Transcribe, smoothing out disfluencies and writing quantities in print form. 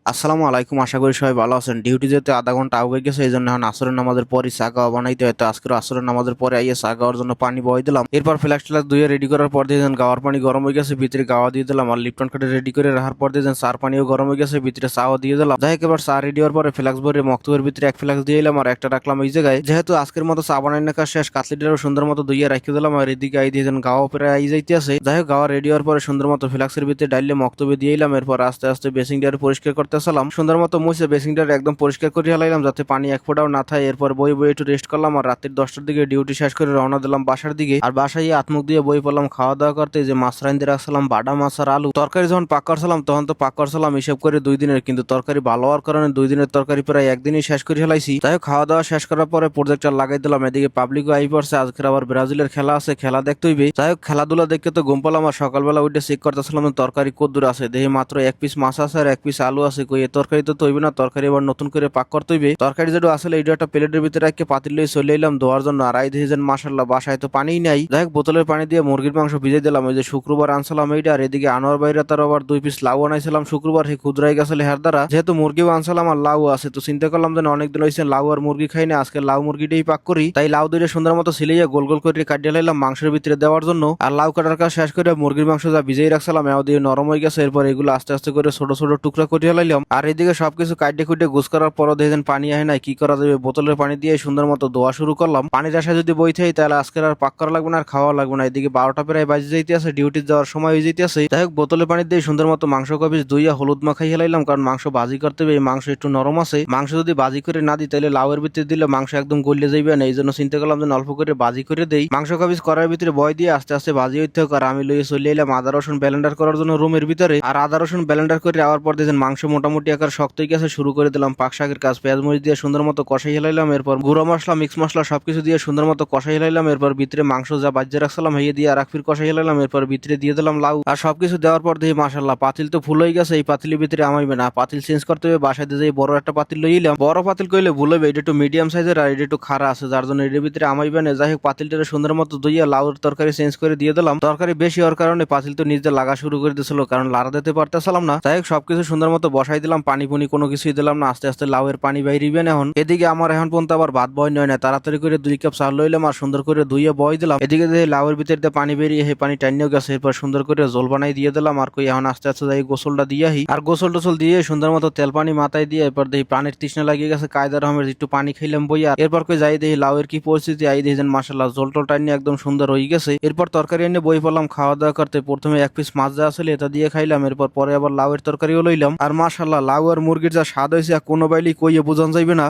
আসসালামু আলাইকুম, আশা করি সবাই ভালো আছেন। ডিউটি যেতে আধা ঘন্টা আগে গেছে, এই জন্য এখন আসরের নামাজের পরই চা খাওয়া বানাইতে হয়তো আজকের আসরের নামাজের পরে আইয়ে চা খাওয়ার জন্য পানি বয় দিলাম। এরপর ফ্লাক্স ট্লাক্স ধুয়ে রেডি করার পর দিয়ে গাওয়ার পানি গরম হয়ে গেছে, ভিতরে গাওয়া দিয়ে দিলাম। আর লিপটন কেটে রেডি করে রাখার পর দিয়ে চার পানিও গরম হয়ে গেছে, ভিতরে চাও দিয়ে দিলাম। যাই হোক, এবার চা রেডি হওয়ার পরে ফ্লাক্স ভরে মক্তবের ভিতরে এক ফ্লাক্স দিয়ে এলাম আর একটা রাখলাম এই জায়গায়। যেহেতু আজকের মতো চা বানানোর কাজ শেষ, কাতলিটারও সুন্দর মতো ধুইয়ে রাখি দিলাম। আর এদিকে আই দিয়ে গাওয়া প্রায় আই যাইতে আছে। যাই হোক, গাওয়া রেডি হওয়ার পরে সুন্দর মতো ফ্লাক্সের ভিতরে ডাইলে মক্তবে দিয়ে এলাম। এরপর আস্তে আস্তে বেসিংটারে পরিষ্কার করতে আসলাম। সুন্দর মতো মুছে বেসিংটা একদম পরিষ্কার করে হালাইলাম যাতে পানি এক ফোঁটাও না থাকে। এরপর বই বই একটু রেস্ট করলাম আর রাতের 10টার দিকে ডিউটি শেষ করে রওনা দিলাম বাসার দিকে। আর বাসায় আত্মুখ দিয়ে বই পড়লাম খাওয়া দাওয়া করতে। যে মাছ রাইন্দে রাখছিলাম বাডা মাছ আর আলু তরকারি, যখন পাক করছিলাম তখন তো পাক করছিলাম হিসেব করে 2 দিনের, কিন্তু তরকারি ভালো হওয়ার কারণে 2 দিনের তরকারি প্রায় একদিনই শেষ করে ফেলাইছি। তাই হোক, খাওয়া দাওয়া শেষ করার পরে প্রজেক্টর লাগাই দিলাম। এদিকে পাবলিকও আই পড়ছে, আজকের আবার ব্রাজিলের খেলা আছে, খেলা দেখতে হইবে। যাই হোক, খেলাধুলা দেখতে তো ঘুম পেলাম। আর সকালবেলা উঠে চেক করতেছিলাম তরকারি কদ্দুর আছে, দেখি মাত্র 1 পিস মাছ আছে আর 1 পিস আলু আছে। কই এ তরকারি তো হইবে না, তরকারি আবার নতুন করে পাক করতে হইবে। তরকারি যেটা আসলে এইটা একটা প্লেটের ভিতরে রাখে পাতিল লই চলে এলাম ধোয়ার জন্য। আর আই দেখি মাশাআল্লাহ বাসায় তো পানিই নাই। যাই হোক, বোতলের পানি দিয়ে মুরগির মাংস ভিজে দিলাম। ওই যে শুক্রবার আনছিলাম এইটা। আর এদিকে আনোয়ার বাইরে তার আবার 2 পিস লাউ আনাইছিলাম শুক্রবার, হে ক্ষুদ্রাই গেছে হের দ্বারা। যেহেতু মুরগিও আনছিলাম আর লাউ আছে, তো চিন্তা করলাম যে অনেকদিন হয়েছে লাউ আর মুরগি খাই না, আজকে লাউ মুরগিটাই পাক করি। তাই লাউ দুইটা সুন্দর মতো সিলাইয়া গোল গোল করে কাটিয়ে লাইলাম মাংসের ভিতরে দেওয়ার জন্য। আর লাউ কাটার কাজ শেষ করে মুরগির মাংস যা ভিজেই রাখছিলাম এও দিয়ে নরম হয়ে গেছে। এরপর এগুলো আস্তে আস্তে করে ছোট ছোট টুকরা করিয়ে লাইলাম। আর এদিকে সবকিছু কাটে কুটে গুছ করার পরও দেখেন পানি আহে নাই, কি করা যাবে। বোতলের পানি দিয়ে সুন্দর মতো ধোয়া শুরু করলাম। পানির আশায় যদি বই থাই তাহলে আজকে আর পাক করা লাগবে না আর খাওয়া লাগবে না। এদিকে 12টা প্রায় বাজে যাইতে আছে, ডিউটি যাওয়ার সময় হয়ে যাইতে আছে। যাই হোক, বোতলের পানি দিয়ে সুন্দর মতো মাংস কপিস ধুইয়া হলুদ মাখাই হেলাইলাম, কারণ মাংস ভাজি করতে হবে। এই মাংস একটু নরম আছে, মাংস যদি ভাজি করে না দিই তাহলে লাউয়ের ভিতরে দিলে মাংস একদম গলিয়ে যাইবে না। এই জন্য চিন্তা করলাম যে অল্প করে ভাজি করে দেই। মাংস কপিস করার ভিতরে বয় দিয়ে আস্তে আস্তে ভাজি হইতে হোক। আর আমি লইয়ে চলে এলাম আদা রসুন ব্লেন্ডার করার জন্য রুমের ভিতরে। আর আদা রসুন ব্লেন্ডার করে যাওয়ার পর দেখেন মাংস মোটামুটি আকার শক্ত হয়ে গেছে, শুরু করে দিলাম পাক শাকের কাজ। পেঁয়াজ মরিচ দিয়ে সুন্দর মতো কষাই হেলাইলাম। এরপর গুঁড়ো মশলা মিক্স মশলা সবকিছু দিয়ে সুন্দর মতো কষাই হেলাইলাম। এরপর ভিতরে মাংস যা বাজ্যে রাখছিলাম হইয়ে দিয়ে আর এক ফির কষাই হেলাইলাম। এরপর ভিতরে দিয়ে দিলাম লাউ। আর সবকিছু দেওয়ার পর দেখি মাশাআল্লাহ পাতিল তো ফুল হয়ে গেছে। এই পাতিলের ভিতরে আমাইবে না, পাতিল চেঞ্জ করতে হবে। বাসায় দিয়ে বড় একটা পাতিল লইলাম। বড় পাতিল কইলে ভুল হবে, এটা একটু মিডিয়াম সাইজের আর এটা একটু খাড়া আছে, যার জন্য এটার ভিতরে আমাইবে না। যাই হোক, পাতিলটা সুন্দর মতো ধুইয়া লাউর তরকারি চেঞ্জ করে দিয়ে দিলাম। তরকারি বেশি হওয়ার কারণে পাতিল তো নিজে লাগা শুরু করে দিয়েছিল, কারণ লাড়া দিতে পারতেছিলাম না। যাই হোক, সবকিছু সুন্দর মতো বসাই দিলাম, পানি পুনি কোনো কিছুই দিলাম না। আস্তে আস্তে লাউয়ের পানি বাইরিবে না। এখন এদিকে আমার এখন পর্যন্ত আবার ভাত বয় নয় না, তাড়াতাড়ি করে 2 কাপ চাল লইলাম আর সুন্দর করে ধুইয়ে বয় দিলাম। এদিকে দেখি লাউয়ের ভিতরে দিয়ে পানি বেরিয়ে সেই পানি টাইনিও গেছে। এরপর সুন্দর করে জল বানাই দিয়ে দিলাম। আর কই এখন আস্তে আস্তে যাই গোসলটা দিয়েহি। আর গোসল টোসল দিয়ে সুন্দর মতো তেল পানি মাথায় দিয়ে এরপর দেখি পানির তৃষ্ণা লাগিয়ে গেছে, কায়দার রকমের একটু পানি খাইলাম বইয়া। এরপর কই যাই দেখি লাউয়ের কি পরিস্থিতি। আই দেখি মাশাআল্লাহ জল টল টাইনি একদম সুন্দর হয়ে গেছে। এরপর তরকারি এনে বই পড়লাম খাওয়া দাওয়া করতে। প্রথমে 1 পিস মাছ যা আসলে এটা দিয়ে খাইলাম, এরপর পরে আবার লাউয়ের তরকারিও লইলাম। আর মাশাআল্লাহ লাউ আর মুরগির যা স্বাদ হয়েছে কোনো বাইলি কইয়ে বোঝানো যাইবে না।